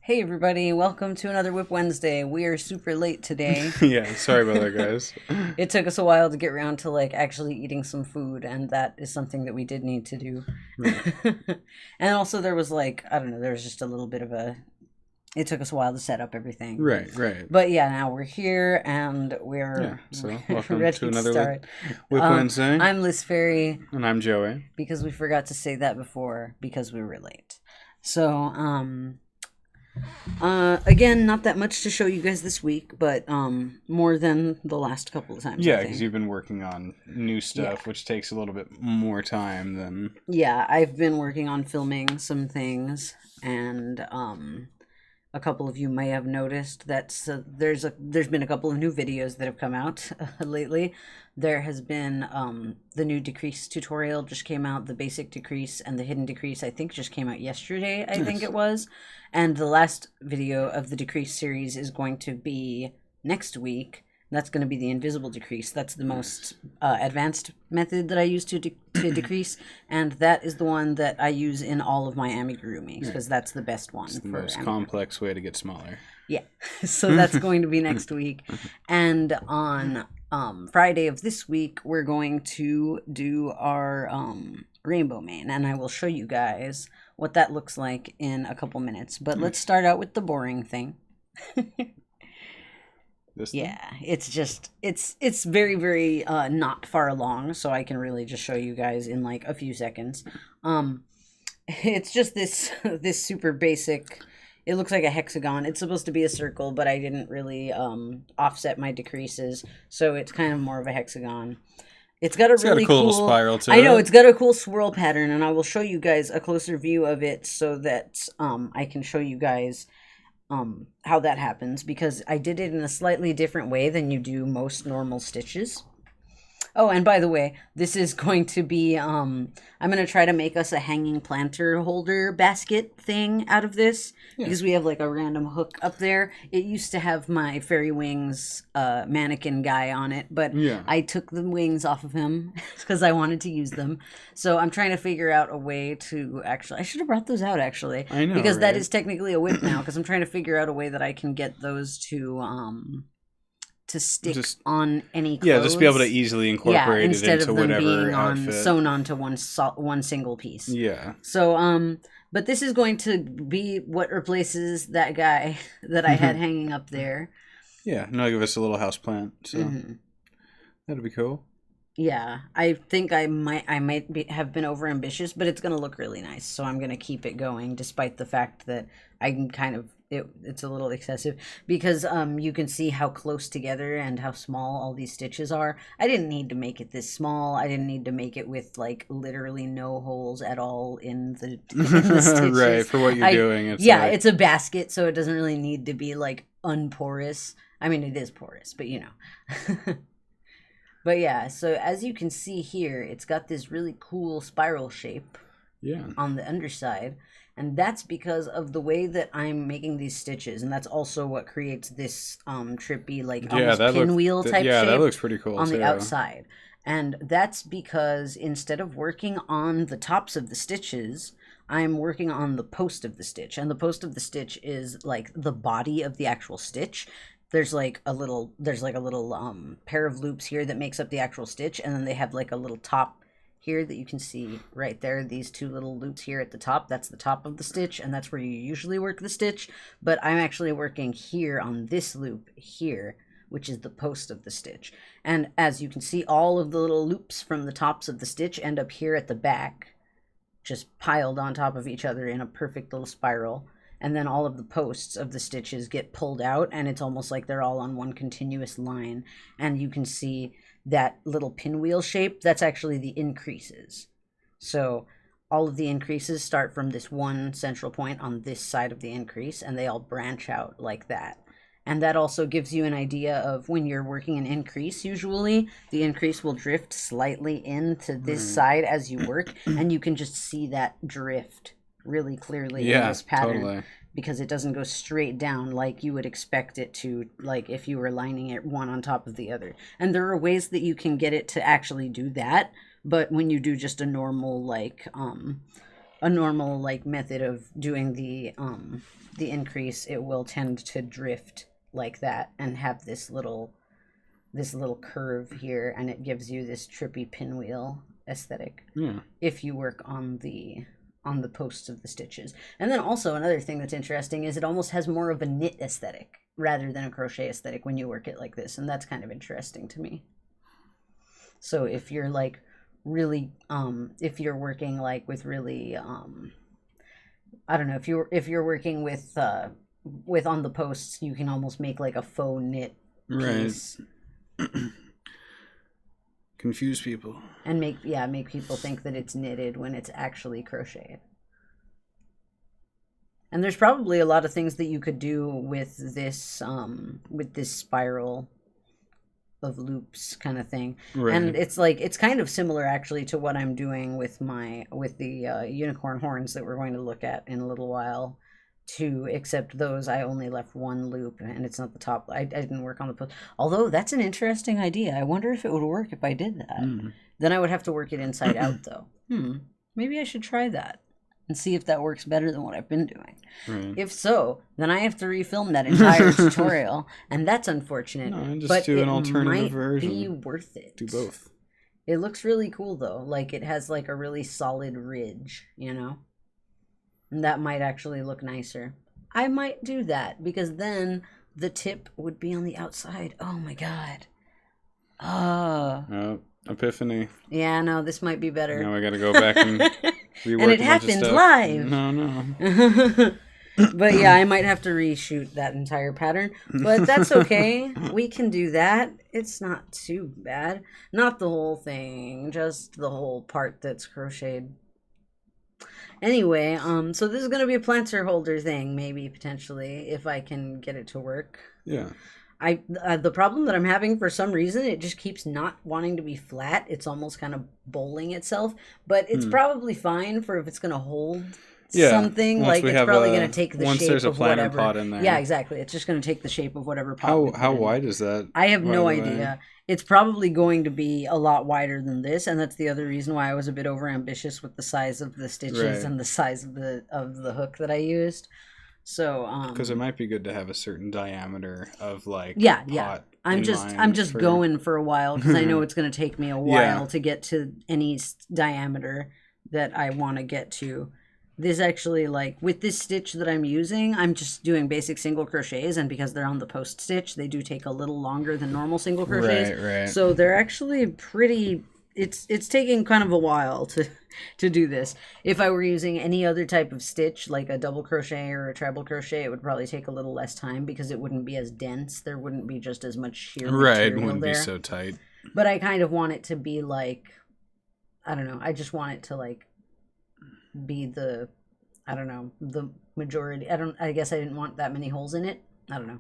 Hey everybody, welcome to another WIP Wednesday. We are super late today. Yeah, sorry about that, guys. It took us a while to get around to actually eating some food, and that is something that we did need to do. Right, And also there was I don't know, there was just a little bit of a it took us a while to set up everything. right. But yeah, now we're here and Yeah, we're so welcome ready to to another start. Whip Wednesday, I'm Lizfaerie and I'm Joey. because we forgot to say that before because we were late. So, again, not that much to show you guys this week, but more than the last couple of times, I Yeah, because think. you've been working on new Yeah. stuff, which takes a little bit more time than. Yeah, I've been working on filming some things, and a couple of you may have noticed that there's been a couple of new videos that have come out lately. There has been the new decrease tutorial just came out, the basic decrease and the hidden decrease I think just came out yesterday, I think Nice. it was. And the last video of the decrease series is going to be next week. That's going to be the invisible decrease. That's the most advanced method that I use to decrease, and that is the one that I use in all of my amigurumis because that's the best one It's the for most amigurumi. complex way to get smaller. Yeah, so that's going to be next week, and on Friday of this week we're going to do our rainbow mane, and I will show you guys what that looks like in a couple minutes. But let's start out with the boring thing. This thing? Yeah, it's just it's very very not far along, so I can really just show you guys in like a few seconds. It's just this this super basic. It looks like a hexagon. It's supposed to be a circle, but I didn't really offset my decreases, so it's kind of more of a hexagon. It's got a It's got really a cool cool spiral to I know it. it's got a cool swirl pattern, and I will show you guys a closer view of it so that I can show you guys how that happens, because I did it in a slightly different way than you do most normal stitches. Oh, and by the way, this is going to be, I'm going to try to make us a hanging planter holder basket thing out of this, because we have like a random hook up there. It used to have my fairy wings mannequin guy on it, but Yeah. I took the wings off of him because I wanted to use them. So I'm trying to figure out a way to actually, I should have brought those out actually, I know, because that right? is technically a whip now, because I'm trying to figure out a way that I can get those to stick Just on any clothes. Yeah, just be able to easily incorporate it instead into of them whatever being on outfit. sewn onto one single piece. Yeah. So but this is going to be what replaces that guy that I had hanging up there. Yeah, now give us a little house plant, so that'd be cool. Yeah, I think I might have been over ambitious, but it's going to look really nice. So I'm going to keep it going, despite the fact that I'm kind of it's a little excessive, because you can see how close together and how small all these stitches are. I didn't need to make it this small. I didn't need to make it with like literally no holes at all in the, in the stitches. Right, for what you're doing. It's it's a basket, so it doesn't really need to be like unporous. I mean, it is porous, but you know. But yeah, so as you can see here, it's got this really cool spiral shape on the underside. And that's because of the way that I'm making these stitches. And that's also what creates this trippy, like almost pinwheel type shape. Yeah, that looks pretty cool on too. the outside. And that's because instead of working on the tops of the stitches, I'm working on the post of the stitch. And the post of the stitch is like the body of the actual stitch. There's like a little pair of loops here that makes up the actual stitch, and then they have like a little top here that you can see right there. These two little loops here at the top, that's the top of the stitch, and that's where you usually work the stitch. But I'm actually working here on this loop here, which is the post of the stitch. And as you can see, all of the little loops from the tops of the stitch end up here at the back, just piled on top of each other in a perfect little spiral. And then all of the posts of the stitches get pulled out, and it's almost like they're all on one continuous line. And you can see that little pinwheel shape, that's actually the increases. So all of the increases start from this one central point on this side of the increase, and they all branch out like that. And that also gives you an idea of when you're working an increase, usually the increase will drift slightly into this side as you work, and you can just see that drift really clearly in this pattern. Totally. Because it doesn't go straight down like you would expect it to, like if you were lining it one on top of the other. And there are ways that you can get it to actually do that, but when you do just a normal a normal like method of doing the increase, it will tend to drift like that and have this little curve here, and it gives you this trippy pinwheel aesthetic. Yeah. If you work on the posts of the stitches. And then also another thing that's interesting is it almost has more of a knit aesthetic rather than a crochet aesthetic when you work it like this, and that's kind of interesting to me. So if you're like really if you're working like with really I don't know, if you're working with on the posts, you can almost make like a faux knit piece. Right. Confuse people. And make people think that it's knitted when it's actually crocheted. And there's probably a lot of things that you could do with this spiral of loops kind of thing. Right. And it's kind of similar actually to what I'm doing with the unicorn horns that we're going to look at in a little while too, except those I only left one loop and it's not the top. I didn't work on the post. Although that's an interesting idea. I wonder if it would work if I did that. Then I would have to work it inside out though. Maybe I should try that and see if that works better than what I've been doing. Right. If so, then I have to refilm that entire tutorial, and that's unfortunate. No, just do an alternative version. Be worth it. Do both. It looks really cool though. Like it has like a really solid ridge, you know? And that might actually look nicer. I might do that because then the tip would be on the outside. Oh my god. Oh. Epiphany. Yeah, no, this might be better. Now I gotta go back and rework and it happened live. No. But yeah, I might have to reshoot that entire pattern. But that's okay. We can do that. It's not too bad. Not the whole thing, just the whole part that's crocheted. Anyway, so this is going to be a planter holder thing, maybe, potentially, if I can get it to work. Yeah. The problem that I'm having, for some reason, it just keeps not wanting to be flat. It's almost kind of bowling itself. But it's probably fine for if it's going to hold something. Like, it's probably going to take the shape of whatever. Once there's a planter pot in there. Yeah, exactly. It's just going to take the shape of whatever pot. How wide is that? I have no idea. It's probably going to be a lot wider than this, and that's the other reason why I was a bit overambitious with the size of the stitches and the size of the hook that I used. So because it might be good to have a certain diameter of like pot. I'm just going for a while because I know it's going to take me a while to get to any diameter that I want to get to. This actually, like, with this stitch that I'm using, I'm just doing basic single crochets, and because they're on the post stitch, they do take a little longer than normal single crochets. Right. So they're actually pretty... It's taking kind of a while to do this. If I were using any other type of stitch, like a double crochet or a treble crochet, it would probably take a little less time because it wouldn't be as dense. There wouldn't be just as much sheer material it wouldn't there. Be so tight. But I kind of want it to be like... I don't know. I just want it to, like... be the majority. I guess I didn't want that many holes in it. I don't know.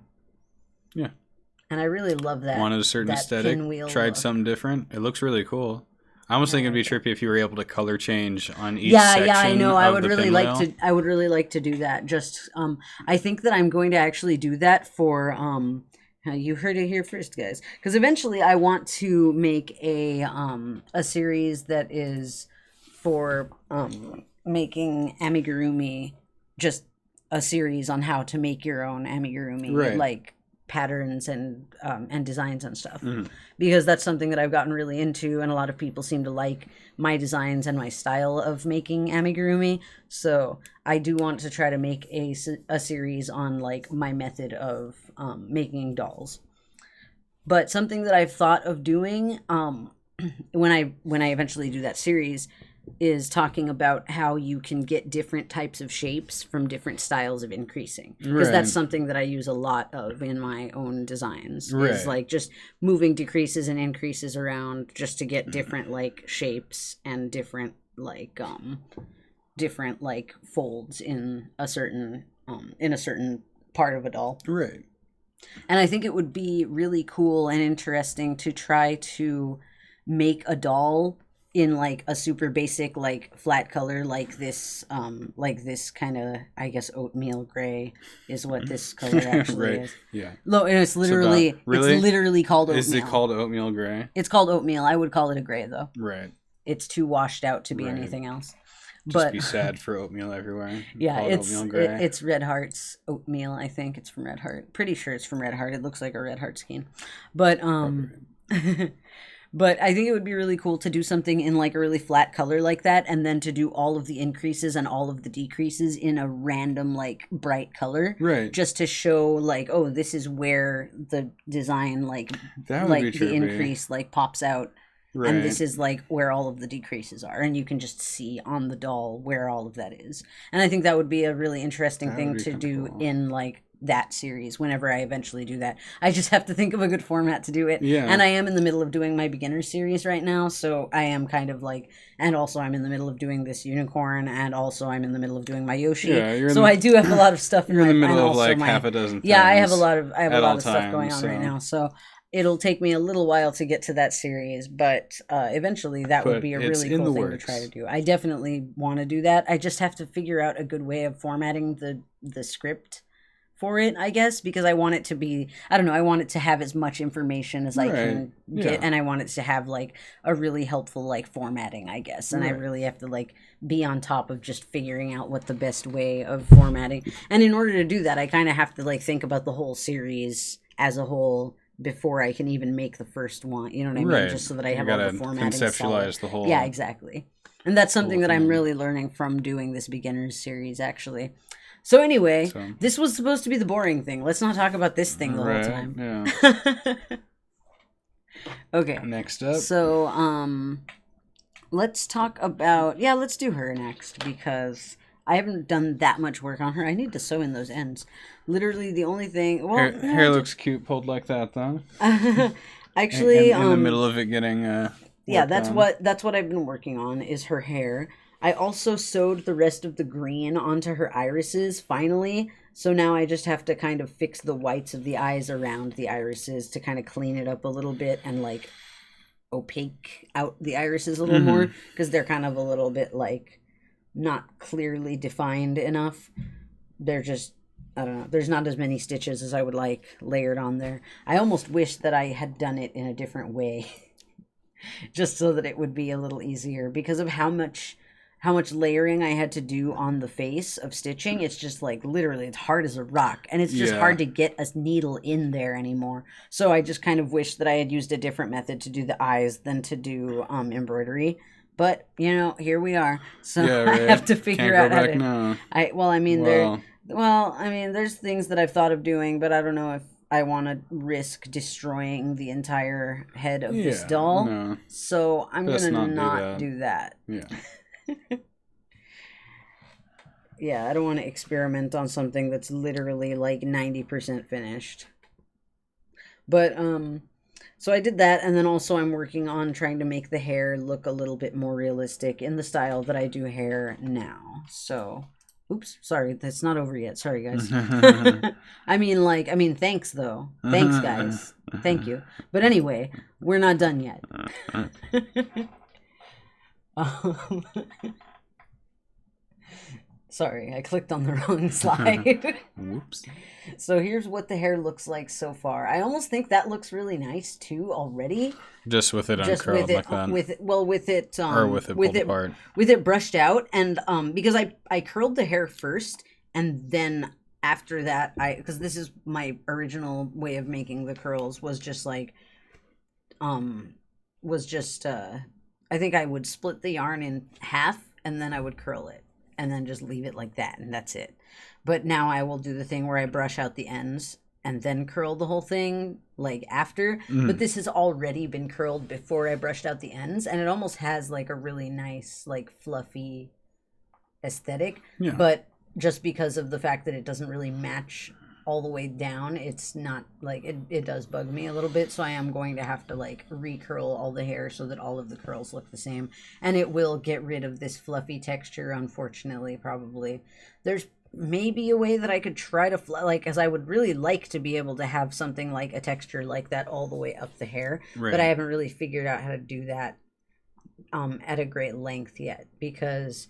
Yeah. And I really love that. Wanted a certain aesthetic. Tried something different. It looks really cool. I almost think it'd be trippy if you were able to color change on each section. Yeah, I know. I would really like to do that. Just I think that I'm going to actually do that for you heard it here first, guys. Because eventually I want to make a series that is for making amigurumi, just a series on how to make your own amigurumi, like patterns and designs and stuff. Because that's something that I've gotten really into, and a lot of people seem to like my designs and my style of making amigurumi. So I do want to try to make a series on like my method of making dolls. But something that I've thought of doing when I eventually do that series is talking about how you can get different types of shapes from different styles of increasing, because that's something that I use a lot of in my own designs, is like just moving decreases and increases around just to get different like shapes and different like folds in a certain part of a doll. Right. And I think it would be really cool and interesting to try to make a doll in like a super basic like flat color like this kind of, I guess, oatmeal gray is what this color actually is. Yeah. No, and it's literally it's literally called oatmeal. Is it called oatmeal gray? It's called oatmeal. I would call it a gray though. Right. It's too washed out to be anything else. Just be sad for oatmeal everywhere. Yeah, it's Red Heart's oatmeal. I think it's from Red Heart. Pretty sure it's from Red Heart. It looks like a Red Heart skein, but but I think it would be really cool to do something in like a really flat color like that, and then to do all of the increases and all of the decreases in a random like bright color, right? Just to show like, oh, this is where the design like the increase like pops out. Right. And this is like where all of the decreases are, and you can just see on the doll where all of that is. And I think that would be a really interesting thing to do in like that series whenever I eventually do that. I just have to think of a good format to do it. Yeah. And I am in the middle of doing my beginner series right now, so I am kind of like, and also I'm in the middle of doing this unicorn, and also I'm in the middle of doing my Yoshi. Yeah, so I do have a lot of stuff in the middle of like half a dozen things. Yeah, I have a lot of stuff going on right now. So it'll take me a little while to get to that series, but eventually that would be a really cool thing to try to do. I definitely want to do that. I just have to figure out a good way of formatting the script for it, I guess, because I want it to be, I don't know, I want it to have as much information as I can get, and I want it to have like a really helpful like formatting, I guess, and I really have to like be on top of just figuring out what the best way of formatting. And in order to do that, I kind of have to like think about the whole series as a whole before I can even make the first one, you know what I mean? Just so that I have all the formatting conceptualize the whole. Yeah, exactly. And that's something that I'm really learning from doing this beginners series, actually. So anyway, this was supposed to be the boring thing. Let's not talk about this thing the whole time. Yeah. Okay. Next up. So, let's talk about, let's do her next, because I haven't done that much work on her. I need to sew in those ends. Literally the only thing... Well, hair looks cute pulled like that, though. Actually... in the middle of it getting... that's what I've been working on, is her hair. I also sewed the rest of the green onto her irises, finally. So now I just have to kind of fix the whites of the eyes around the irises to kind of clean it up a little bit and, like, opaque out the irises a little more. Because they're kind of a little bit, like... not clearly defined enough. They're just, I don't know, there's not as many stitches as I would like layered on there. I almost wish that I had done it in a different way just so that it would be a little easier, because of how much layering I had to do on the face of stitching. It's just like literally it's hard as a rock, and it's just hard to get a needle in there anymore. So I just kind of wish that I had used a different method to do the eyes than to do embroidery. But, you know, here we are. So I have to figure out how to... there's things that I've thought of doing, but I don't know if I want to risk destroying the entire head of this doll. No. So I'm going to not do that. Yeah. Yeah, I don't want to experiment on something that's literally like 90% finished. But, so I did that, and then also I'm working on trying to make the hair look a little bit more realistic in the style that I do hair now. So, oops, sorry, that's not over yet. Sorry, guys. I mean, thanks, though. Thanks, guys. Thank you. But anyway, we're not done yet. Sorry, I clicked on the wrong slide. Whoops. So here's what the hair looks like so far. I almost think that looks really nice too already. Just with it uncurled like that. With it pulled apart. With it brushed out, and because I curled the hair first, and then after that because this is my original way of making the curls, was just like I think I would split the yarn in half, and then I would curl it, and then just leave it like that, and that's it. But now I will do the thing where I brush out the ends and then curl the whole thing like after. But this has already been curled before I brushed out the ends, and it almost has like a really nice like fluffy aesthetic. Yeah. But just because of the fact that it doesn't really match all the way down, it's not like it does bug me a little bit. So I am going to have to like recurl all the hair so that all of the curls look the same, and it will get rid of this fluffy texture, unfortunately. Probably there's maybe a way that I could try to as I would really like to be able to have something like a texture like that all the way up the hair, but I haven't really figured out how to do that at a great length yet, because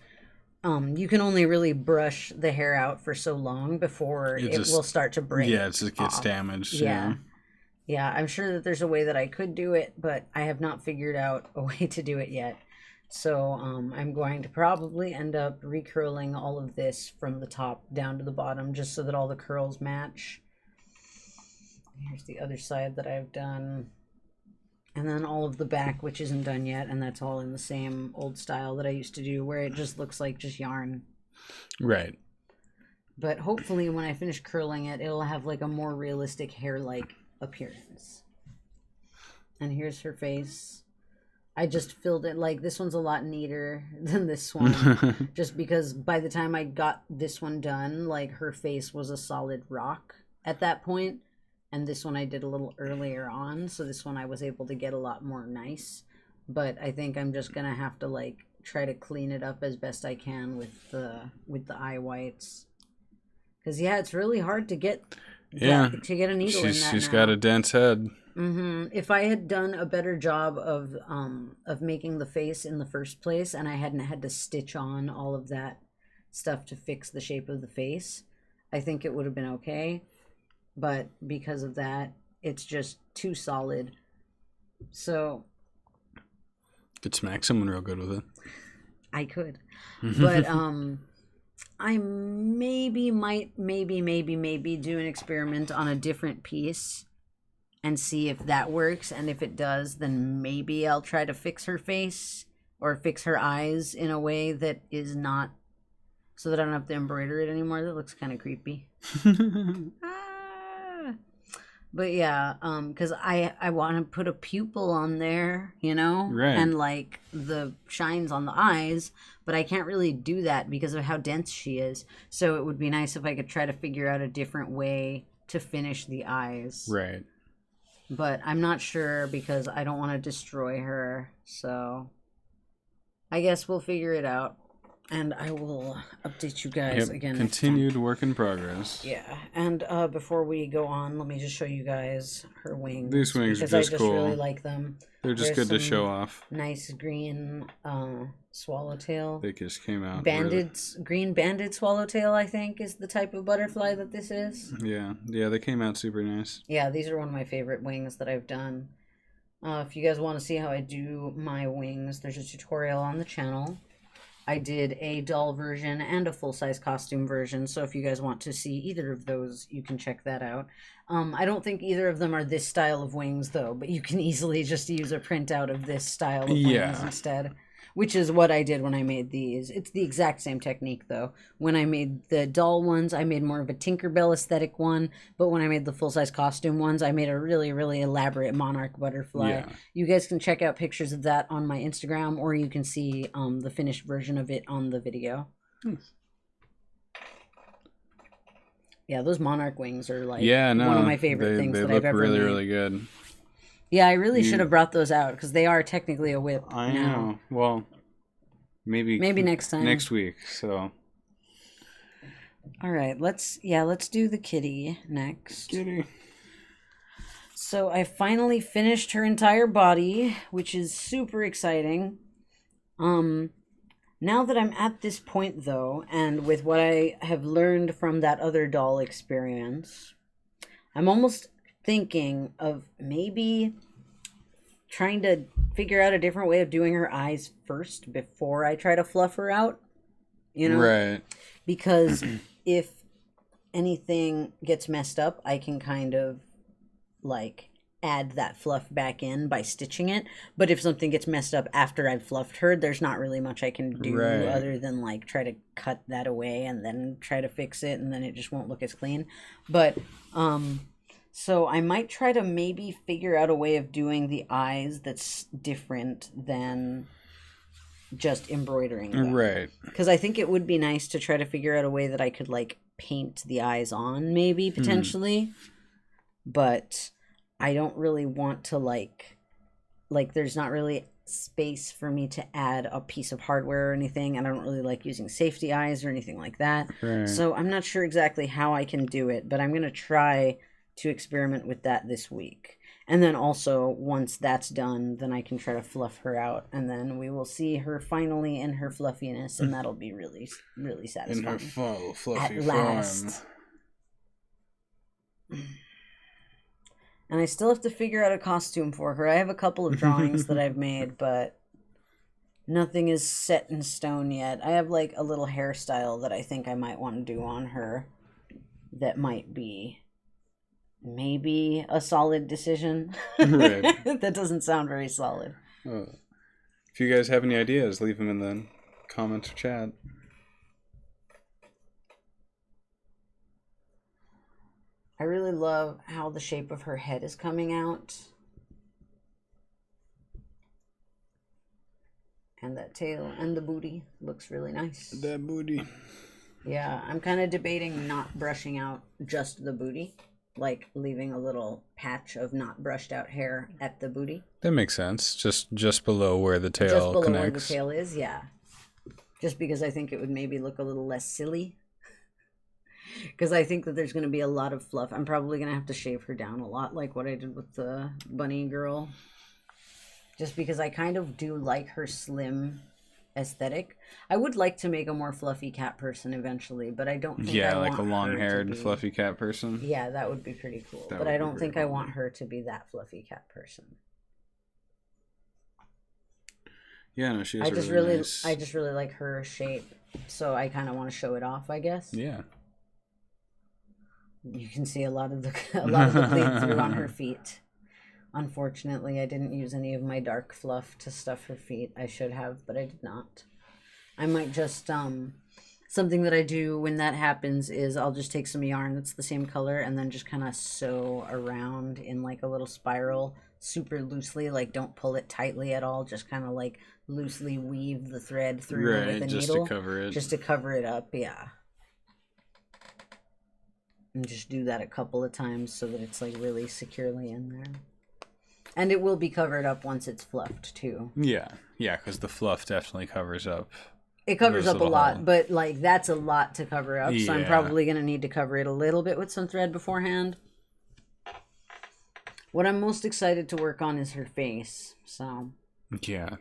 you can only really brush the hair out for so long before it will start to break. Yeah, it just gets damaged. Yeah. Yeah, I'm sure that there's a way that I could do it, but I have not figured out a way to do it yet. So I'm going to probably end up recurling all of this from the top down to the bottom just so that all the curls match. Here's the other side that I've done. And then all of the back, which isn't done yet, and that's all in the same old style that I used to do, where it just looks like just yarn. Right. But hopefully when I finish curling it, it'll have like a more realistic hair-like appearance. And here's her face. I just filled it, like, this one's a lot neater than this one. Just because by the time I got this one done, like, her face was a solid rock at that point. And this one I did a little earlier on, so this one I was able to get a lot more nice. But I think I'm just going to have to, like, try to clean it up as best I can with the eye whites. Because, yeah, it's really hard to get to get a needle in that She's got a dense head. Mm-hmm. If I had done a better job of making the face in the first place, and I hadn't had to stitch on all of that stuff to fix the shape of the face, I think it would have been okay. But because of that, it's just too solid. So could smack someone real good with it. I could. But I might do an experiment on a different piece and see if that works. And if it does, then maybe I'll try to fix her face or fix her eyes in a way that is not, so that I don't have to embroider it anymore. That looks kind of creepy. But yeah, because I want to put a pupil on there, you know? Right. And like the shines on the eyes, but I can't really do that because of how dense she is. So it would be nice if I could try to figure out a different way to finish the eyes. Right. But I'm not sure because I don't want to destroy her. So I guess we'll figure it out. And I will update you guys again. Continued work in progress. Yeah. And before we go on, let me just show you guys her wings. These wings are just cool. Because I just cool. really like them. They're just good to show off. Nice green swallowtail. They just came out. Green banded swallowtail, I think, is the type of butterfly that this is. Yeah. Yeah, they came out super nice. Yeah, these are one of my favorite wings that I've done. If you guys want to see how I do my wings, there's a tutorial on the channel. I did a doll version and a full-size costume version, so if you guys want to see either of those, you can check that out. I don't think either of them are this style of wings, though, but you can easily just use a printout of this style of wings instead, which is what I did when I made these. It's the exact same technique, though. When I made the doll ones, I made more of a Tinkerbell aesthetic one, but when I made the full-size costume ones, I made a really, really elaborate monarch butterfly. Yeah. You guys can check out pictures of that on my Instagram, or you can see the finished version of it on the video. Yeah, those monarch wings are like one of my favorite things that I've ever made. They look really, really good. Yeah, I really should have brought those out because they are technically a WIP. I know. Well, maybe next time. Next week. So. All right, let's do the kitty next. Kitty. So I finally finished her entire body, which is super exciting. Now that I'm at this point though, and with what I have learned from that other doll experience, I'm almost thinking of maybe trying to figure out a different way of doing her eyes first before I try to fluff her out, you know? Right. Because if anything gets messed up, I can kind of like add that fluff back in by stitching it. But if something gets messed up after I've fluffed her, there's not really much I can do other than like try to cut that away and then try to fix it, and then it just won't look as clean. But so I might try to maybe figure out a way of doing the eyes that's different than just embroidering them. Right. Because I think it would be nice to try to figure out a way that I could like paint the eyes on, maybe potentially. But I don't really want to like there's not really space for me to add a piece of hardware or anything, and I don't really like using safety eyes or anything like that. Right. So I'm not sure exactly how I can do it, but I'm going to try to experiment with that this week. And then also, once that's done, then I can try to fluff her out, and then we will see her finally in her fluffiness, and that'll be really, really satisfying. In her full fluffy at last. form. And I still have to figure out a costume for her. I have a couple of drawings that I've made, but Nothing is set in stone yet. I have like a little hairstyle that I think I might want to do on her that might be maybe a solid decision. Right. That doesn't sound very solid. If you guys have any ideas, leave them in the comments or chat. I really love how the shape of her head is coming out. And that tail and the booty looks really nice. That booty. Yeah, I'm kind of debating not brushing out just the booty. Like leaving a little patch of not brushed out hair at the booty. That makes sense. Just below where the tail connects. Just below where the tail is, yeah. Just because I think it would maybe look a little less silly. Because I think that there's going to be a lot of fluff. I'm probably going to have to shave her down a lot, like what I did with the bunny girl. Just because I kind of do like her slim aesthetic. I would like to make a more fluffy cat person eventually, but I don't think I like a long-haired fluffy cat person. Yeah, that would be pretty cool. But I don't think I want her to be that fluffy cat person. Yeah, no, she is really nice. I just really like her shape, so I kind of want to show it off, I guess. Yeah. You can see a lot of the bleed through on her feet. Unfortunately, I didn't use any of my dark fluff to stuff her feet. I should have, but I did not. I might just, something that I do when that happens is I'll just take some yarn that's the same color and then just kind of sew around in like a little spiral super loosely. Like don't pull it tightly at all. Just kind of like loosely weave the thread through with a needle. Just to cover it. Just to cover it up, yeah. And just do that a couple of times so that it's like really securely in there. And it will be covered up once it's fluffed, too. Yeah, because the fluff definitely covers up. It covers up a lot, but, like, that's a lot to cover up, so I'm probably going to need to cover it a little bit with some thread beforehand. What I'm most excited to work on is her face, so... Yeah.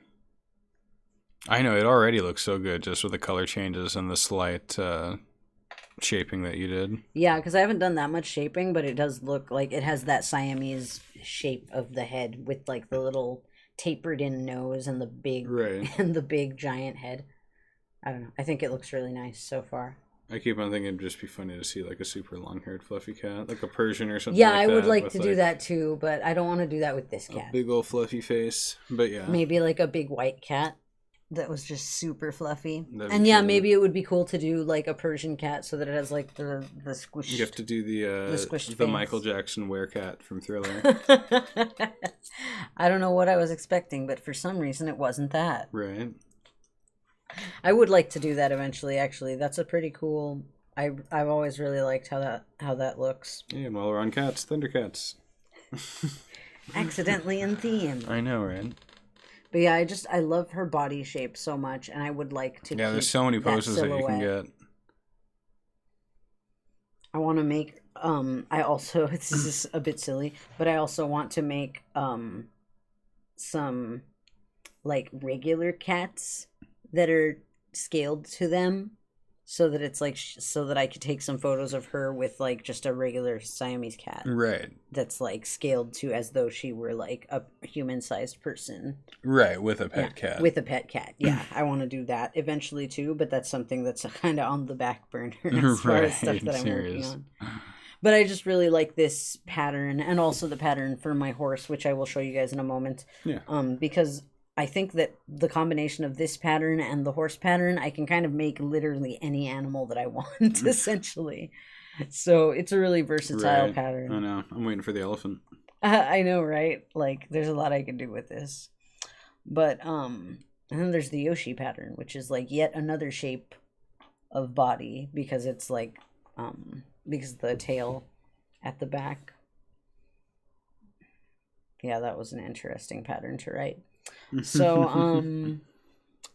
I know, it already looks so good, just with the color changes and the slight... shaping that you did. Yeah, because I haven't done that much shaping, but it does look like it has that Siamese shape of the head with like the little tapered in nose and the big giant head. I don't know. I think it looks really nice so far. I keep on thinking it'd just be funny to see like a super long-haired fluffy cat, like a Persian or something. Yeah, like I would like to do that too, but I don't want to do that with this cat. A big old fluffy face, but yeah. Maybe like a big white cat. That was just super fluffy. And yeah, maybe it would be cool to do like a Persian cat so that it has like the squish. You have to do the Michael Jackson werecat from Thriller. I don't know what I was expecting, but for some reason it wasn't that. Right. I would like to do that eventually, actually. That's a pretty cool... I've always really liked how that looks. Yeah, while we're on cats, Thundercats. Accidentally in theme. I know, right? But yeah, I love her body shape so much, and I would like to. Yeah, there's so many poses that you can get. I want to make. I also this is a bit silly, but I also want to make some like regular cats that are scaled to them, so that it's like so that I could take some photos of her with like just a regular Siamese cat. Right. That's like scaled to as though she were like a human-sized person. Right, with a pet cat. With a pet cat. Yeah, I want to do that eventually too, but that's something that's kind of on the back burner as far as stuff that I'm working on. But I just really like this pattern and also the pattern for my horse, which I will show you guys in a moment. Yeah. Because I think that the combination of this pattern and the horse pattern, I can kind of make literally any animal that I want, essentially. So it's a really versatile pattern. I know. I'm waiting for the elephant. I know, right? Like, there's a lot I can do with this. But, and then there's the Yoshi pattern, which is like yet another shape of body because it's like, because the tail at the back. Yeah, that was an interesting pattern to write. So,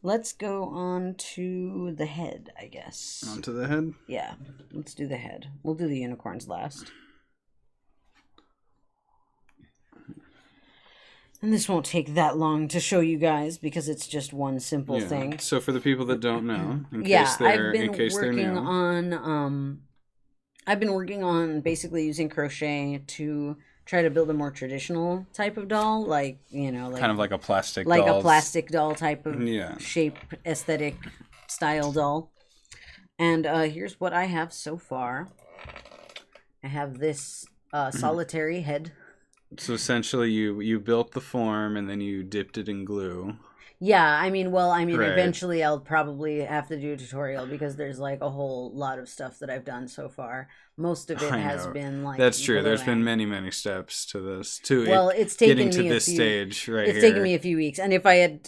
let's go on to the head, I guess. On to the head? Yeah, let's do the head. We'll do the unicorns last. And this won't take that long to show you guys because it's just one simple thing. So for the people that don't know, in case they're new. I've been working on basically using crochet to try to build a more traditional type of doll, like, you know, like kind of like a plastic like a plastic doll type of shape, aesthetic style doll. And here's what I have so far. I have this solitary head. So essentially you built the form and then you dipped it in glue. Yeah, I mean, eventually I'll probably have to do a tutorial because there's like a whole lot of stuff that I've done so far. Most of it has been like that's true. There's been many steps to this. It's taken getting to this stage right here. It's taken me a few weeks, and if I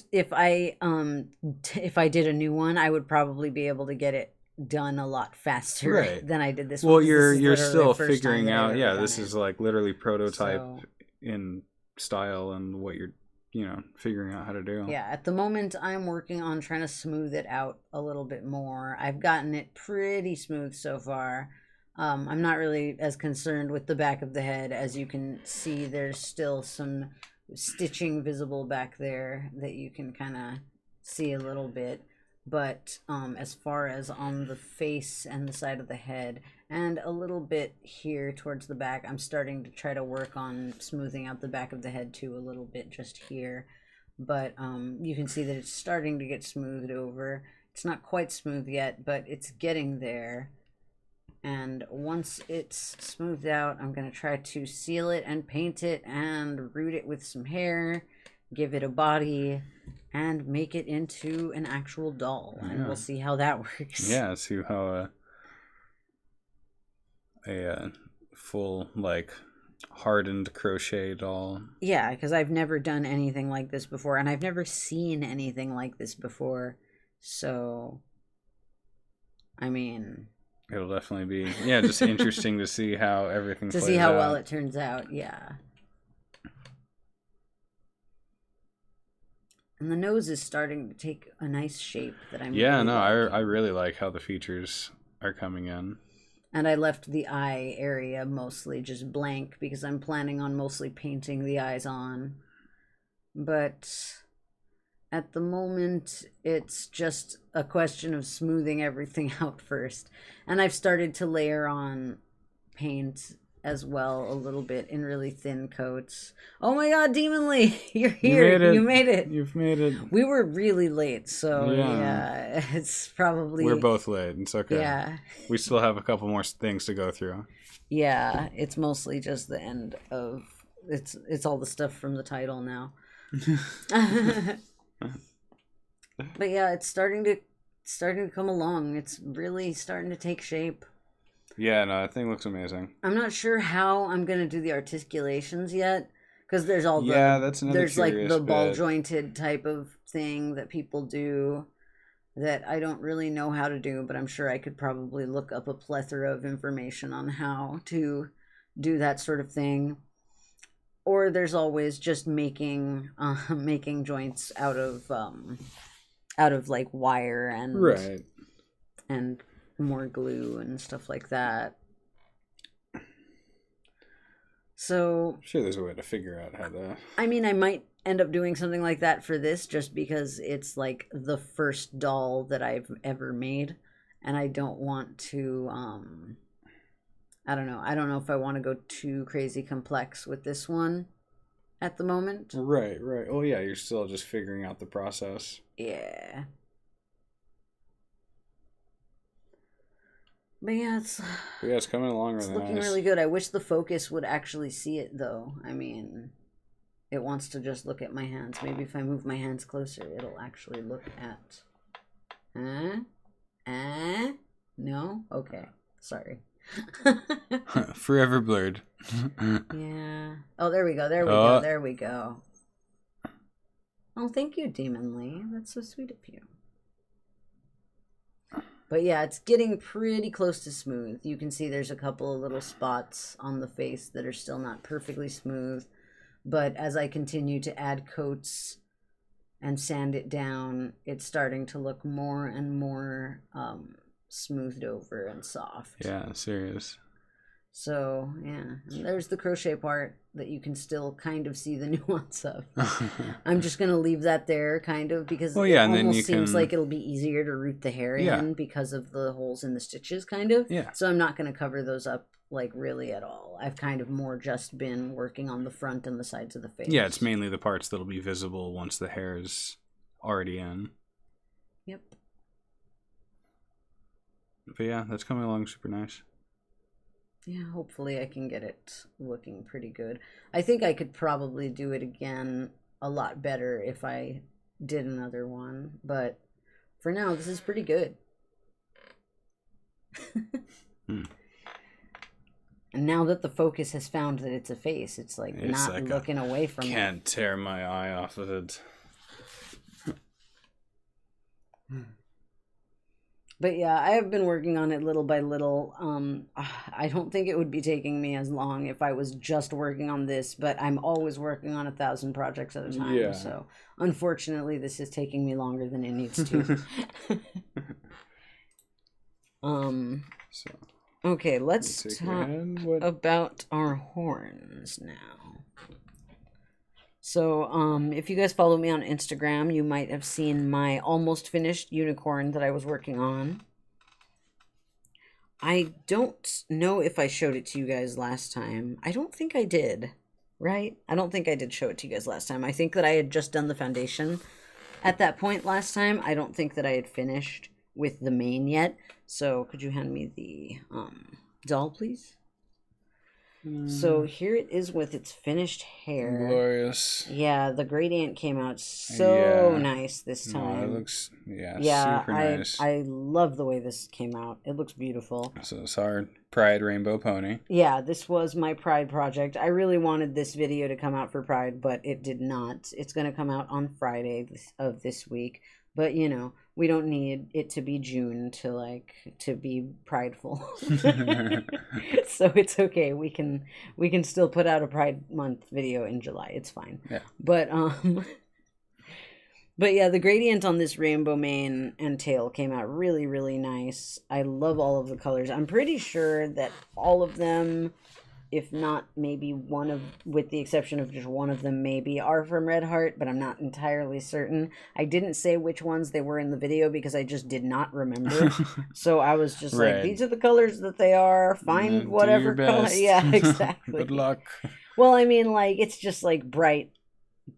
did a new one, I would probably be able to get it done a lot faster than I did this one. Well, you're still figuring out. Yeah, this is like literally prototype in style and what you're figuring out how to do. Yeah, at the moment I'm working on trying to smooth it out a little bit more. I've gotten it pretty smooth so far. I'm not really as concerned with the back of the head. As you can see, there's still some stitching visible back there that you can kind of see a little bit. But as far as on the face and the side of the head and a little bit here towards the back, I'm starting to try to work on smoothing out the back of the head too a little bit just here. But you can see that it's starting to get smoothed over. It's not quite smooth yet, but it's getting there. And once it's smoothed out, I'm going to try to seal it and paint it and root it with some hair, give it a body, and make it into an actual doll. And we'll see how that works. Yeah, see how a full, like, hardened crochet doll. Yeah, because I've never done anything like this before, and I've never seen anything like this before. So, I mean, it'll definitely be, just interesting to see how everything plays out. To see how well it turns out, yeah. And the nose is starting to take a nice shape that I'm I really like how the features are coming in. And I left the eye area mostly just blank because I'm planning on mostly painting the eyes on. But at the moment, it's just a question of smoothing everything out first. And I've started to layer on paint as well a little bit in really thin coats. Oh my god, Demon Lee, you're here. You made it. You've made it. We were really late, so yeah, it's probably... We're both late. It's okay. Yeah. We still have a couple more things to go through. Yeah, it's mostly just the end of... It's all the stuff from the title now. But yeah, it's starting to come along. It's really starting to take shape. Yeah, no, that thing looks amazing. I'm not sure how I'm gonna do the articulations yet, because there's all the that's another there's like the ball jointed type of thing that people do that I don't really know how to do, but I'm sure I could probably look up a plethora of information on how to do that sort of thing. Or there's always just making joints out of like wire and more glue and stuff like that. So I'm sure there's a way to figure out how to... I mean, I might end up doing something like that for this just because it's like the first doll that I've ever made, and I don't want to I don't know if I want to go too crazy complex with this one at the moment. Right. Oh yeah, you're still just figuring out the process. Yeah. But yeah, it's coming along really nice. It's looking really good. I wish the focus would actually see it, though. I mean, it wants to just look at my hands. Maybe if I move my hands closer, it'll actually look at... No? Okay. Sorry. Forever blurred. Yeah. Oh, there we go. There we go. Oh, thank you, Demon Lee. That's so sweet of you. But yeah, it's getting pretty close to smooth. You can see there's a couple of little spots on the face that are still not perfectly smooth. But as I continue to add coats and sand it down, it's starting to look more and more smoothed over and soft. Yeah, serious. So, yeah. And there's the crochet part that you can still kind of see the nuance of. I'm just going to leave that there, kind of, because it almost seems like it'll be easier to root the hair in because of the holes in the stitches, kind of. Yeah. So I'm not going to cover those up, like, really at all. I've kind of more just been working on the front and the sides of the face. Yeah, it's mainly the parts that'll be visible once the hair is already in. Yep. But yeah, that's coming along super nice. Yeah, hopefully I can get it looking pretty good. I think I could probably do it again a lot better if I did another one, but for now, this is pretty good. And now that the focus has found that it's a face, it's not like looking away from it. Can't tear my eye off of it. But yeah, I have been working on it little by little. I don't think it would be taking me as long if I was just working on this, but I'm always working on 1,000 projects at a time. Yeah. So unfortunately, this is taking me longer than it needs to. Okay, let's talk about our horns now. So, if you guys follow me on Instagram, you might have seen my almost finished unicorn that I was working on. I don't know if I showed it to you guys last time. I don't think I did, right? I don't think I did show it to you guys last time. I think that I had just done the foundation at that point last time. I don't think that I had finished with the mane yet. So, could you hand me the doll, please? So here it is with its finished hair. Glorious. Yeah, the gradient came out so nice this time. No, it looks super nice. I love the way this came out. It looks beautiful. So it's our Pride Rainbow Pony. Yeah, this was my Pride project. I really wanted this video to come out for Pride, but it did not. It's going to come out on Friday of this week. But, you know, we don't need it to be June to be prideful. So it's okay. We can still put out a Pride Month video in July. It's fine. Yeah. But yeah, the gradient on this rainbow mane and tail came out really, really nice. I love all of the colors. I'm pretty sure that all of them, if not maybe with the exception of just one of them maybe, are from Red Heart, but I'm not entirely certain. I didn't say which ones they were in the video because I just did not remember. So I was just like, these are the colors that they are. Find whatever color. Yeah, exactly. Good luck. Well, I mean, like, it's just like bright,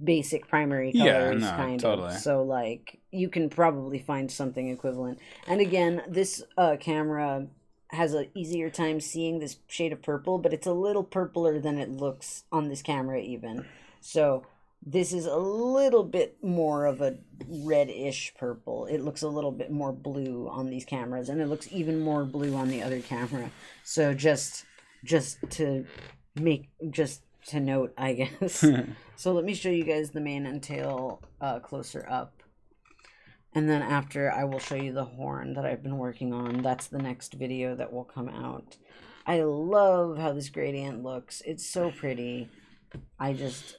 basic primary colors, kind of. So, like, you can probably find something equivalent. And again, this camera has an easier time seeing this shade of purple, but it's a little purpler than it looks on this camera even. So this is a little bit more of a reddish purple. It looks a little bit more blue on these cameras, and it looks even more blue on the other camera. So just to note, I guess. So let me show you guys the mane and tail closer up. And then after, I will show you the horn that I've been working on. That's the next video that will come out. I love how this gradient looks. It's so pretty. I'm just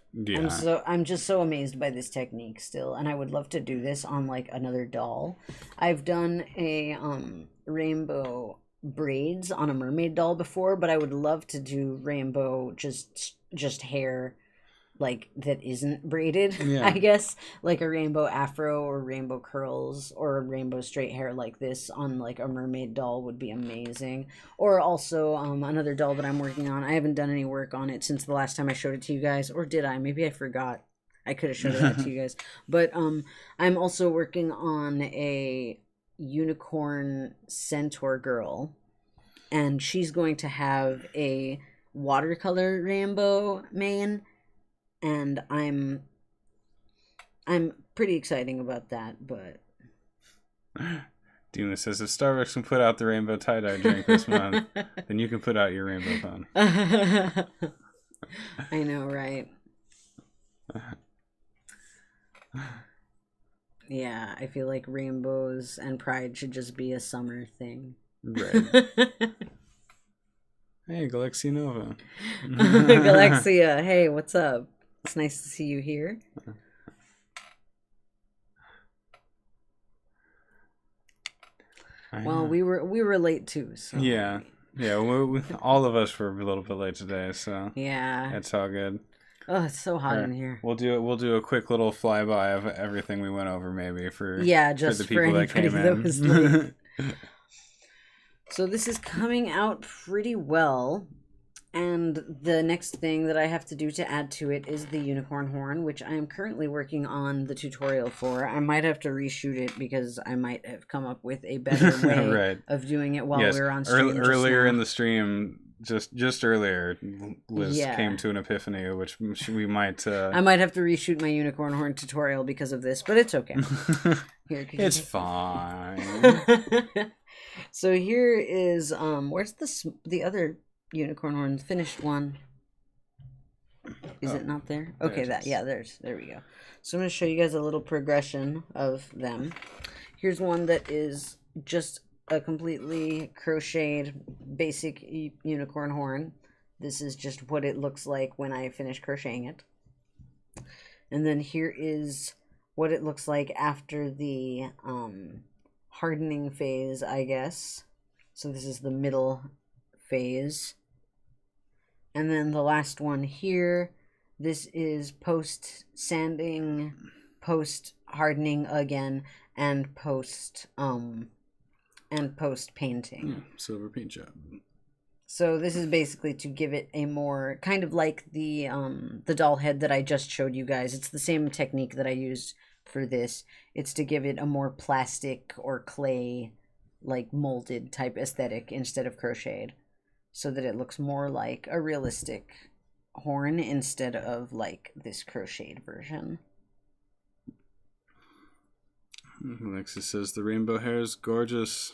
so amazed by this technique still. And I would love to do this on like another doll. I've done a rainbow braids on a mermaid doll before, but I would love to do rainbow just hair, like, that isn't braided. I guess, like a rainbow afro or rainbow curls or a rainbow straight hair like this on like a mermaid doll would be amazing. Or also another doll that I'm working on. I haven't done any work on it since the last time I showed it to you guys, or did I? Maybe I forgot. I could have showed it to you guys. But I'm also working on a unicorn centaur girl, and she's going to have a watercolor rainbow mane. And I'm pretty exciting about that, but Dina says if Starbucks can put out the rainbow tie-dye drink this month, then you can put out your rainbow phone. I know, right? Yeah, I feel like rainbows and pride should just be a summer thing. Right. Hey, Galaxia Nova. Galaxia, hey, what's up? It's nice to see you here. Well, we were late too. So. Yeah, Yeah, all of us were a little bit late today, so yeah, it's all good. Oh, it's so hot in here. We'll do a quick little flyby of everything we went over, maybe for just for the people that came in. Was late. So this is coming out pretty well. And the next thing that I have to do to add to it is the unicorn horn, which I am currently working on the tutorial for. I might have to reshoot it because I might have come up with a better way of doing it while we were on stream. Earlier in the stream, just earlier, Liz came to an epiphany, which we might... I might have to reshoot my unicorn horn tutorial because of this, but it's okay. It's fine. So here is... where's the other... unicorn horn finished one. Is it not there? Okay, there we go. So I'm going to show you guys a little progression of them. Here's one that is just a completely crocheted basic unicorn horn. This is just what it looks like when I finish crocheting it. And then here is what it looks like after the hardening phase, I guess. So this is the middle phase. And then the last one here, this is post sanding, post hardening again, and post painting. Yeah, silver paint job. So this is basically to give it a more kind of like the doll head that I just showed you guys. It's the same technique that I used for this. It's to give it a more plastic or clay, like molded type aesthetic instead of crocheted, so that it looks more like a realistic horn instead of like this crocheted version. Alexis says the rainbow hair is gorgeous.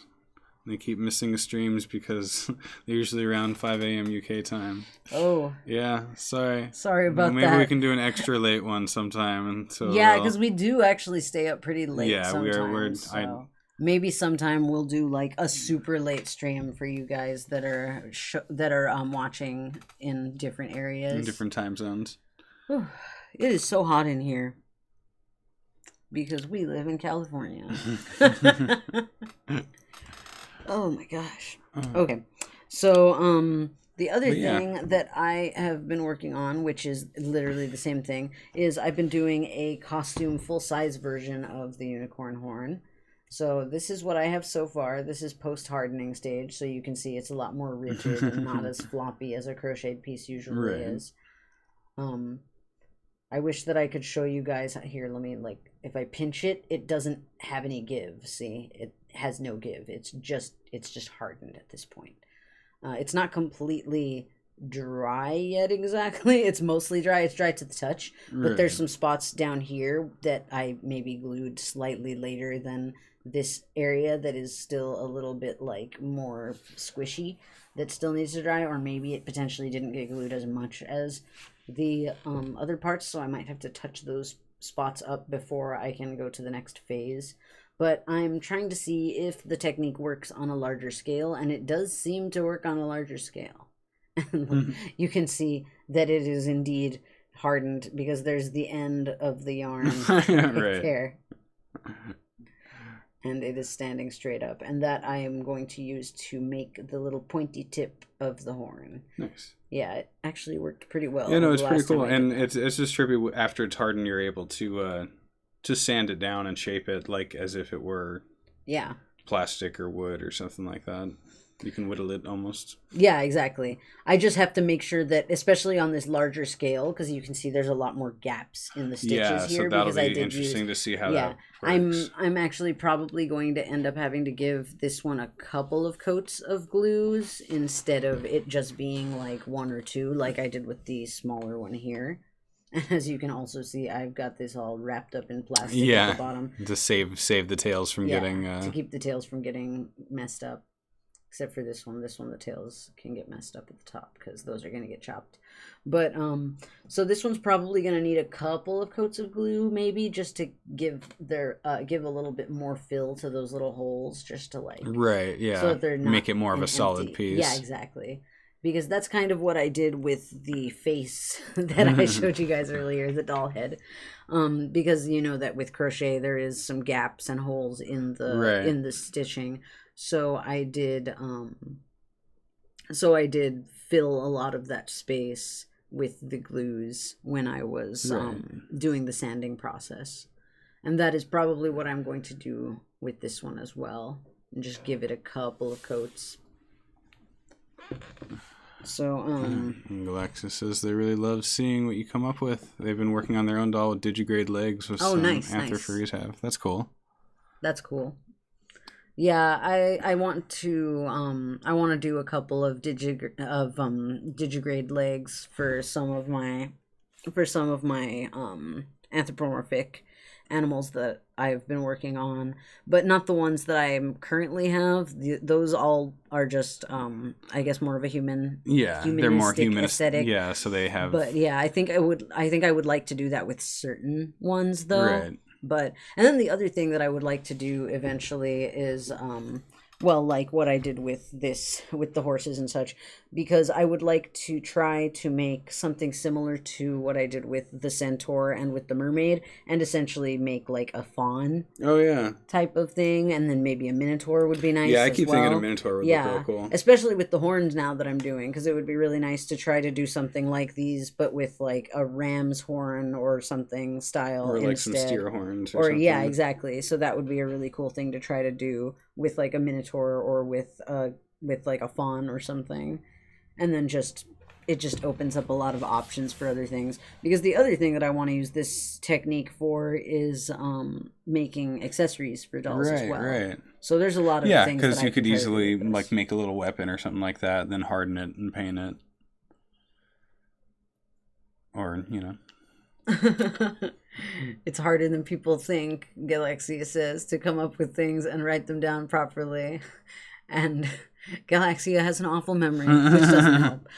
They keep missing the streams because they're usually around 5 a.m. UK time. Oh. Yeah, sorry. Sorry about that. Maybe we can do an extra late one sometime. Until, yeah, because we do actually stay up pretty late sometimes. So maybe sometime we'll do like a super late stream for you guys that are watching in different areas. In different time zones. It is so hot in here. Because we live in California. Oh my gosh. Okay. So, the other thing that I have been working on, which is literally the same thing, is I've been doing a costume full-size version of the unicorn horn. So this is what I have so far. This is post-hardening stage, so you can see it's a lot more rigid and not as floppy as a crocheted piece usually is. I wish that I could show you guys here. Let me, like, if I pinch it, it doesn't have any give. See, it has no give. It's just hardened at this point. It's not completely dry yet exactly. It's mostly dry. It's dry to the touch, but there's some spots down here that I maybe glued slightly later than this area that is still a little bit like more squishy that still needs to dry, or maybe it potentially didn't get glued as much as the other parts, so I might have to touch those spots up before I can go to the next phase. But I'm trying to see if the technique works on a larger scale, and it does seem to work on a larger scale. You can see that it is indeed hardened because there's the end of the yarn right there. And it is standing straight up, and that I am going to use to make the little pointy tip of the horn. Nice. Yeah, it actually worked pretty well. Yeah, no, it's pretty cool, and it's just trippy. After it's hardened, you're able to sand it down and shape it like as if it were plastic or wood or something like that. You can whittle it almost. Yeah, exactly. I just have to make sure that, especially on this larger scale, because you can see there's a lot more gaps in the stitches here. So that'll be interesting to see how that works. I'm actually probably going to end up having to give this one a couple of coats of glues instead of it just being like one or two, like I did with the smaller one here. As you can also see, I've got this all wrapped up in plastic at the bottom. To save the tails from getting... to keep the tails from getting messed up. Except for this one. This one, the tails can get messed up at the top because those are going to get chopped. But, so this one's probably going to need a couple of coats of glue, maybe, just to give a little bit more fill to those little holes, just to, like... Right, yeah. So that they're not make it more of a solid piece. Yeah, exactly. Because that's kind of what I did with the face that I showed you guys earlier, the doll head. Because you know that with crochet, there is some gaps and holes in the stitching. So I did So I did fill a lot of that space with the glues when I was doing the sanding process. And that is probably what I'm going to do with this one as well. And just give it a couple of coats. So, Galaxia says they really love seeing what you come up with. They've been working on their own doll with digigrade legs with some Anthrophories have. That's cool. That's cool. Yeah, I want to do a couple of digigrade legs for some of my anthropomorphic animals that I've been working on, but not the ones that I currently have. Those all are just I guess more of a they're more human aesthetic. Yeah, so they have. But yeah, I think I would like to do that with certain ones though. Right. But and then the other thing that I would like to do eventually is well, like what I did with the horses and such, because I would like to try to make something similar to what I did with the centaur and with the mermaid, and essentially make like a fawn type of thing, and then maybe a minotaur would be nice. Yeah, I keep thinking a minotaur would look real cool. Especially with the horns now that I'm doing, because it would be really nice to try to do something like these, but with like a ram's horn or something style, or like instead. Some steer horns or something. Yeah, exactly. So that would be a really cool thing to try to do with like a minotaur or with like a fawn or something. And then it just opens up a lot of options for other things. Because the other thing that I want to use this technique for is making accessories for dolls as well. Right. So there's a lot of things. Yeah, because you could easily like make a little weapon or something like that, and then harden it and paint it. Or, It's harder than people think, Galaxia says, to come up with things and write them down properly. And Galaxia has an awful memory, which doesn't help.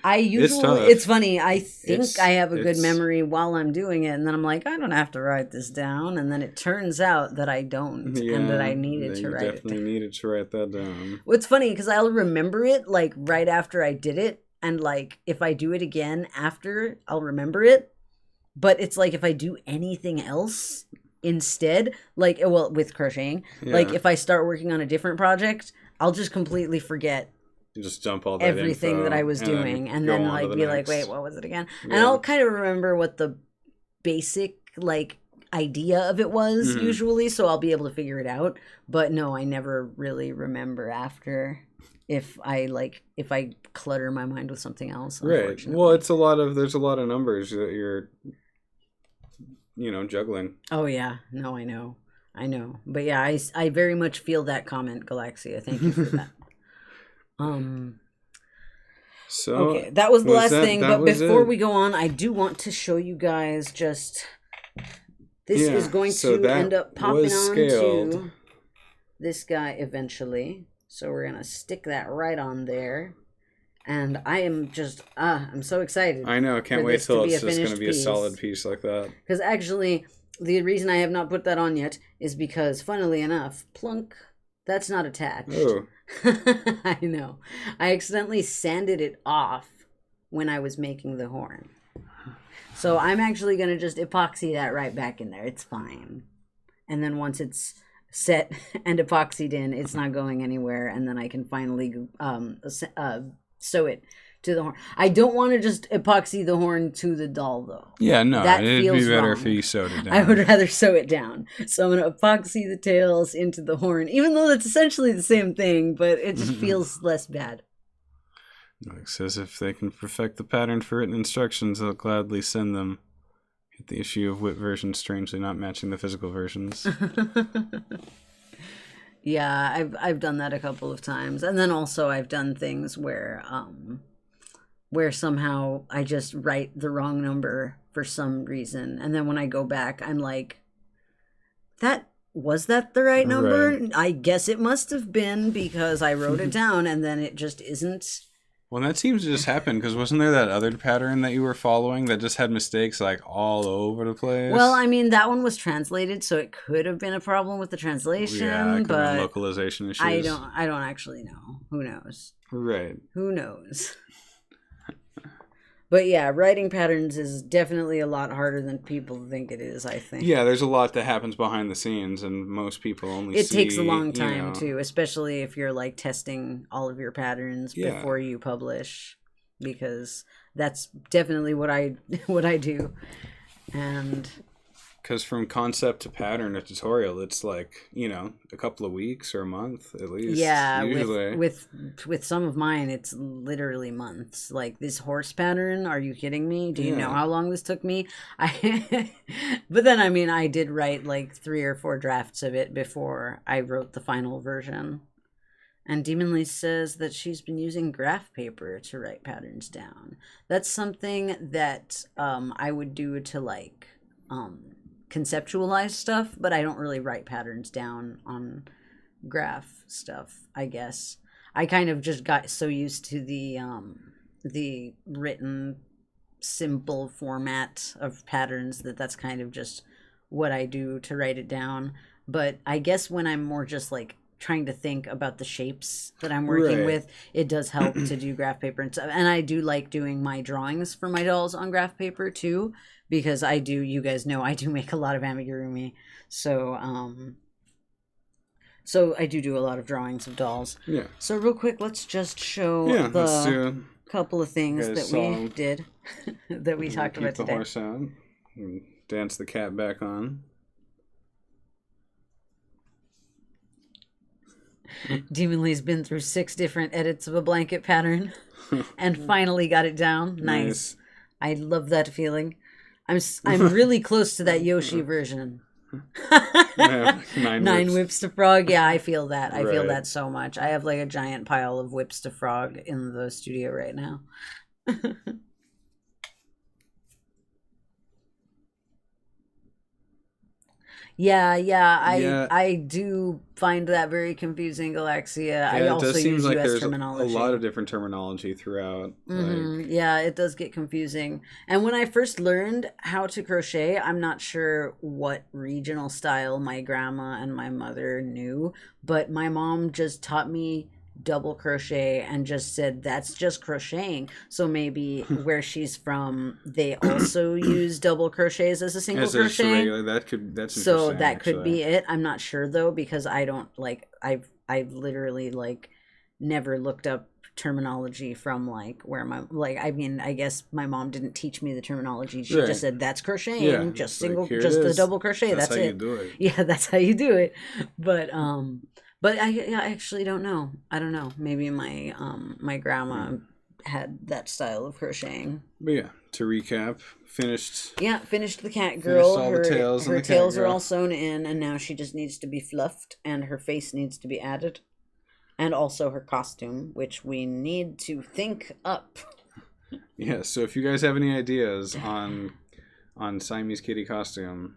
It's funny, I think I have a good memory while I'm doing it, and then I'm like, I don't have to write this down, and then it turns out that I don't, and that I needed to write it. Definitely needed to write that down. What's funny, because I'll remember it, like, right after I did it, and, like, if I do it again after, I'll remember it. But it's like if I do anything else instead, like, well, with crocheting, like if I start working on a different project, I'll just completely forget. You just dump all that everything that I was doing, and then like be like, wait, what was it again? Yeah. And I'll kind of remember what the basic like idea of it was usually, so I'll be able to figure it out. But no, I never really remember after. If I clutter my mind with something else, right? Well, there's a lot of numbers that you're juggling. Oh yeah, no, I know, but yeah, I very much feel that comment, Galaxia. Thank you for that. So okay, that was the last thing. But before we go on, I do want to show you guys just. This is going to end up popping on to this guy eventually. So we're going to stick that right on there. And I am just, I'm so excited. I know, can't wait till it's just going to be a solid piece like that. Because actually, the reason I have not put that on yet is because, funnily enough, plunk, that's not attached. Oh. I know. I accidentally sanded it off when I was making the horn. So I'm actually going to just epoxy that right back in there. It's fine. And then once it's set and epoxied in, it's not going anywhere, and then I can finally sew it to the horn. I don't want to just epoxy the horn to the doll though. Yeah, no, it'd be better if you sewed it down. I would rather sew it down. So I'm going to epoxy the tails into the horn, even though that's essentially the same thing, but it just feels less bad. Like says if they can perfect the pattern for written instructions, they'll gladly send them. The issue of WIP versions strangely not matching the physical versions. Yeah, I've done that a couple of times, and then also I've done things where somehow I just write the wrong number for some reason, and then when I go back, I'm like, was that the right number? Right. I guess it must have been because I wrote it down, and then it just isn't. Well, that seems to just happen, because wasn't there that other pattern that you were following that just had mistakes, like, all over the place? Well, I mean, that one was translated, so it could have been a problem with the translation, it could have been localization issues. I don't actually know. Who knows? Right. Who knows? But yeah, writing patterns is definitely a lot harder than people think it is, I think. Yeah, there's a lot that happens behind the scenes, and most people only It takes a long time, too, especially if you're, like, testing all of your patterns before you publish, because that's definitely what I do. And... Because from concept to pattern to tutorial, it's like, a couple of weeks or a month at least. Yeah, usually. with some of mine, it's literally months. Like this horse pattern, are you kidding me? Do you know how long this took me? But then, I mean, I did write like 3 or 4 drafts of it before I wrote the final version. And Demonly says that she's been using graph paper to write patterns down. That's something that I would do to like... conceptualize stuff, but I don't really write patterns down on graph stuff, I guess. I kind of just got so used to the written simple format of patterns that's kind of just what I do to write it down. But I guess when I'm more just like trying to think about the shapes that I'm working with, it does help to do graph paper and stuff. And I do like doing my drawings for my dolls on graph paper too, because you guys know I do make a lot of amigurumi. So I do a lot of drawings of dolls. Yeah. So real quick, let's just show the couple of things that we did that we talked about today. Keep the horse out and dance the cat back on. Demonly's been through 6 different edits of a blanket pattern and finally got it down. Nice. I love that feeling. I'm really close to that Yoshi version. 9 whips to frog. Yeah, I feel that. I feel that so much. I have like a giant pile of whips to frog in the studio right now. Yeah. I do find that very confusing, Galaxia. Yeah, I also use like US terminology. A lot of different terminology throughout. Yeah, it does get confusing. And when I first learned how to crochet, I'm not sure what regional style my grandma and my mother knew, but my mom just taught me double crochet and just said that's just crocheting. So maybe where she's from, they also use double crochets as a single crochet. So that could be it. I'm not sure though, because I don't like I've literally like never looked up terminology from like where I guess my mom didn't teach me the terminology. She just said that's crocheting, just single, just the double crochet. That's it. You do it. Yeah, that's how you do it. But I actually don't know. I don't know. Maybe my my grandma had that style of crocheting. But yeah, to recap, finished. Yeah, finished the cat girl. Her tails are all sewn in, and now she just needs to be fluffed, and her face needs to be added, and also her costume, which we need to think up. Yeah. So if you guys have any ideas on Siamese kitty costume.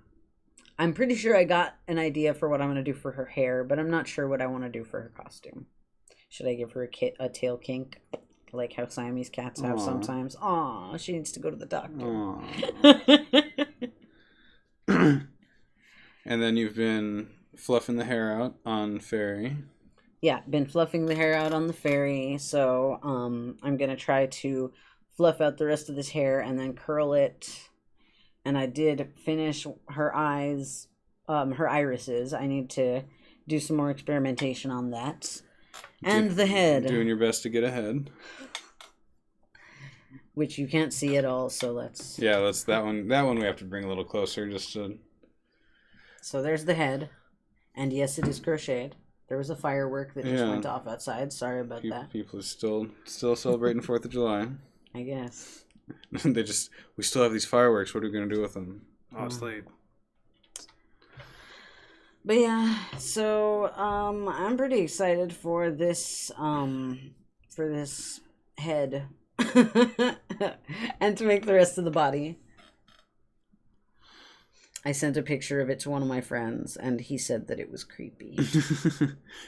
I'm pretty sure I got an idea for what I'm going to do for her hair, but I'm not sure what I want to do for her costume. Should I give her a tail kink, like how Siamese cats have sometimes? Aw, she needs to go to the doctor. And then you've been fluffing the hair out on Fairy. Yeah, been fluffing the hair out on the Fairy. So I'm going to try to fluff out the rest of this hair and then curl it. And I did finish her eyes, her irises. I need to do some more experimentation on that. And the head. Doing your best to get ahead. Which you can't see at all, so let's... Yeah, that's that one. That one we have to bring a little closer just to... So there's the head. And yes, it is crocheted. There was a firework that just went off outside. Sorry about that. People are still celebrating 4th of July. I guess. We still have these fireworks. What are we going to do with them? Oh, it's late. But yeah, so I'm pretty excited for this head and to make the rest of the body. I sent a picture of it to one of my friends, and he said that it was creepy.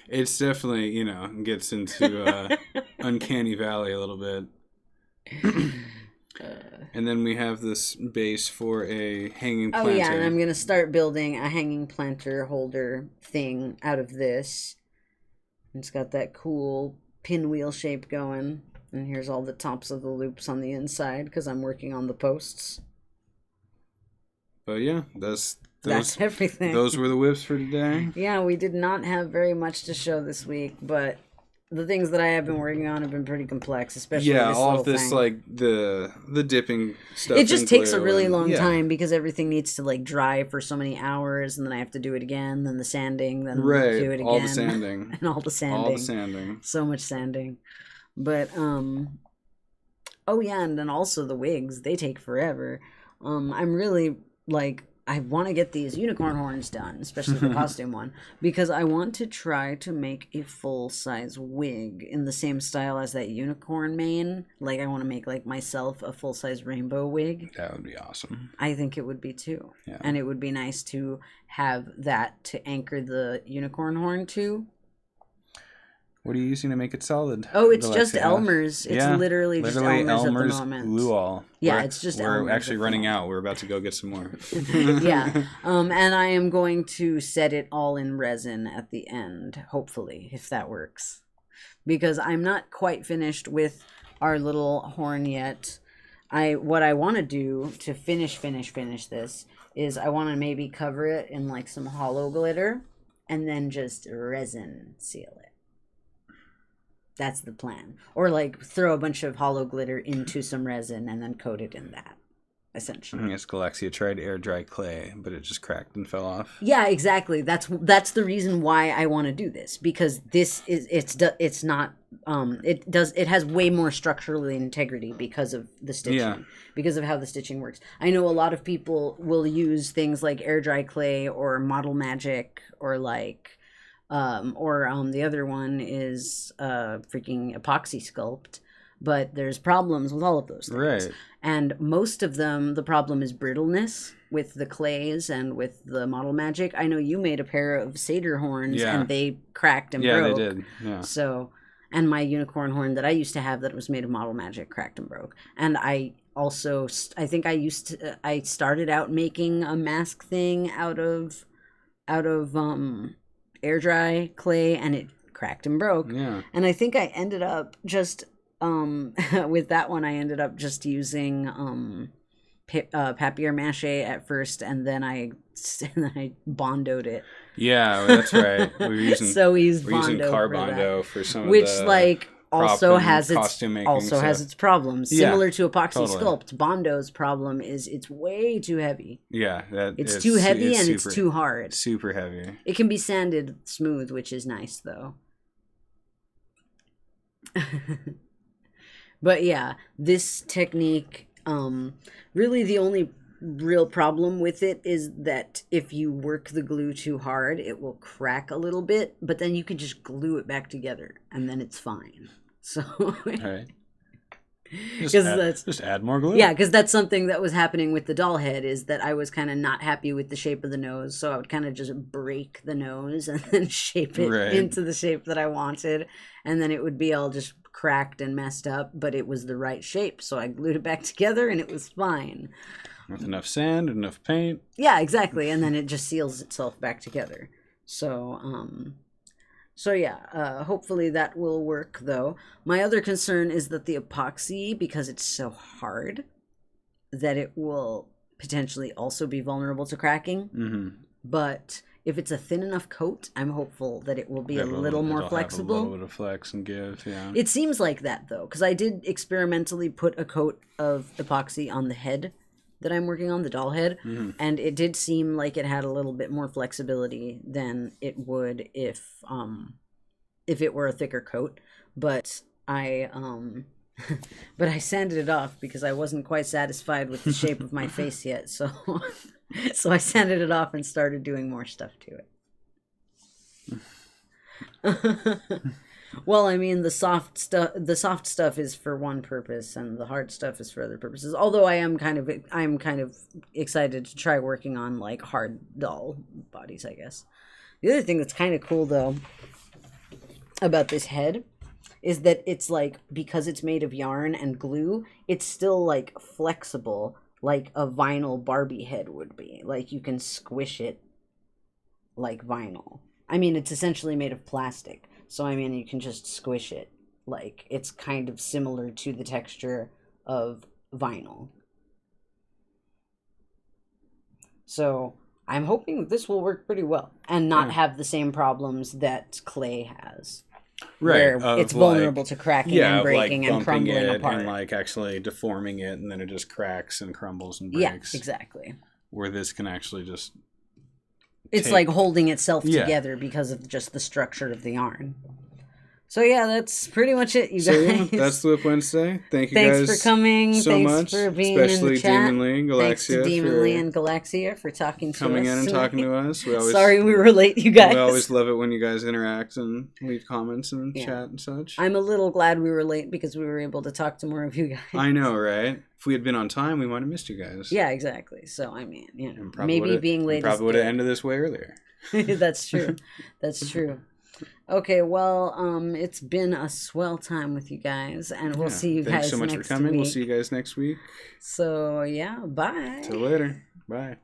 It's definitely, gets into Uncanny Valley a little bit. And then we have this base for a hanging planter. Oh yeah, and I'm going to start building a hanging planter holder thing out of this. It's got that cool pinwheel shape going. And here's all the tops of the loops on the inside because I'm working on the posts. But yeah, that's everything. Those were the WIPs for today. Yeah, we did not have very much to show this week, but the things that I have been working on have been pretty complex, especially this all of this thing. like the dipping stuff. It just takes a really long time because everything needs to like dry for so many hours, and then I have to do it again, then the sanding, then do it again, all the sanding, and all the sanding, so much sanding. But oh yeah, and then also the wigs, they take forever. I'm really like, I want to get these unicorn horns done, especially the costume one, because I want to try to make a full-size wig in the same style as that unicorn mane. Like, I want to make, like, myself a full-size rainbow wig. That would be awesome. I think it would be, too. Yeah. And it would be nice to have that to anchor the unicorn horn to. What are you using to make it solid? Oh, it's just Elmer's. It's literally just Elmer's at the moment. Glue all. Yeah, it's just Elmer's. We're actually running out. We're about to go get some more. Yeah. And I am going to set it all in resin at the end, hopefully, if that works. Because I'm not quite finished with our little horn yet. What I want to do to finish this is I want to maybe cover it in like some hollow glitter and then just resin seal it. That's the plan. Or like throw a bunch of hollow glitter into some resin and then coat it in that, essentially. I guess Galaxia tried air dry clay, but it just cracked and fell off. Yeah, exactly. That's the reason why I want to do this, because this is it's not it has way more structural integrity because of the stitching. Because of how the stitching works. I know a lot of people will use things like air dry clay or Model Magic or like the other one is freaking epoxy sculpt, but there's problems with all of those things. Right. And most of them, the problem is brittleness with the clays and with the Model Magic. I know you made a pair of satyr horns and they cracked and broke. Yeah, they did. Yeah. So, and my unicorn horn that I used to have that was made of Model Magic cracked and broke. And I also, I think I started out making a mask thing out of air dry clay, and it cracked and broke. Yeah. And I think I ended up just with that one I ended up just using papier mâché at first, and then I bondoed it. Yeah, that's right. We're using Carbondo for some which of the like also has its problems. Yeah, Similar to epoxy sculpt, Bondo's problem is it's way too heavy. Yeah, it's too heavy and it's too hard. Super heavy. It can be sanded smooth, which is nice though. But yeah, this technique, really the only real problem with it is that if you work the glue too hard, it will crack a little bit, but then you can just glue it back together and then it's fine. So right. Just add more glue. Yeah, because that's something that was happening with the doll head, is that I was kind of not happy with the shape of the nose, so I would kind of just break the nose and then shape it into the shape that I wanted, and then it would be all just cracked and messed up, but it was the right shape, so I glued it back together and it was fine. With enough sand, enough paint. Yeah, exactly, and then it just seals itself back together. So, hopefully that will work, though. My other concern is that the epoxy, because it's so hard, that it will potentially also be vulnerable to cracking. Mm-hmm. But if it's a thin enough coat, I'm hopeful that it will be a little more flexible. Have a little bit of flex and give, yeah. It seems like that, though, because I did experimentally put a coat of epoxy on the head that I'm working on, the doll head, and it did seem like it had a little bit more flexibility than it would if it were a thicker coat. But I sanded it off because I wasn't quite satisfied with the shape of my face yet, so I sanded it off and started doing more stuff to it. Well, I mean, the soft stuff is for one purpose, and the hard stuff is for other purposes. Although I'm kind of excited to try working on like hard doll bodies, I guess. The other thing that's kind of cool though about this head is that it's like, because it's made of yarn and glue, it's still like flexible, like a vinyl Barbie head would be. Like you can squish it like vinyl. I mean, it's essentially made of plastic. So, I mean, you can just squish it like it's kind of similar to the texture of vinyl. So I'm hoping that this will work pretty well and not have the same problems that clay has. Right. Where it's vulnerable to cracking and breaking and crumbling apart. And like actually deforming it, and then it just cracks and crumbles and breaks. Yeah, exactly. Where this can actually just... It's like holding itself together because of just the structure of the yarn. So yeah, that's pretty much it, you guys. So yeah, that's the WIP Wednesday. Thank you guys for coming. so Thanks much, for being especially in the chat. Demon Lee and Galaxia. Thanks to Demon Lee and Galaxia for talking to us. Coming in and talking to us. We always, sorry we were late, you guys. We always love it when you guys interact and leave comments and chat and such. I'm a little glad we were late because we were able to talk to more of you guys. I know, right? If we had been on time, we might have missed you guys. Yeah, exactly. So, I mean, you know, maybe being late probably would have ended this way earlier. That's true. That's true. Okay, well, it's been a swell time with you guys, and we'll see you guys next week. Thanks so much for coming. We'll see you guys next week. So, yeah, bye. Till later. Bye.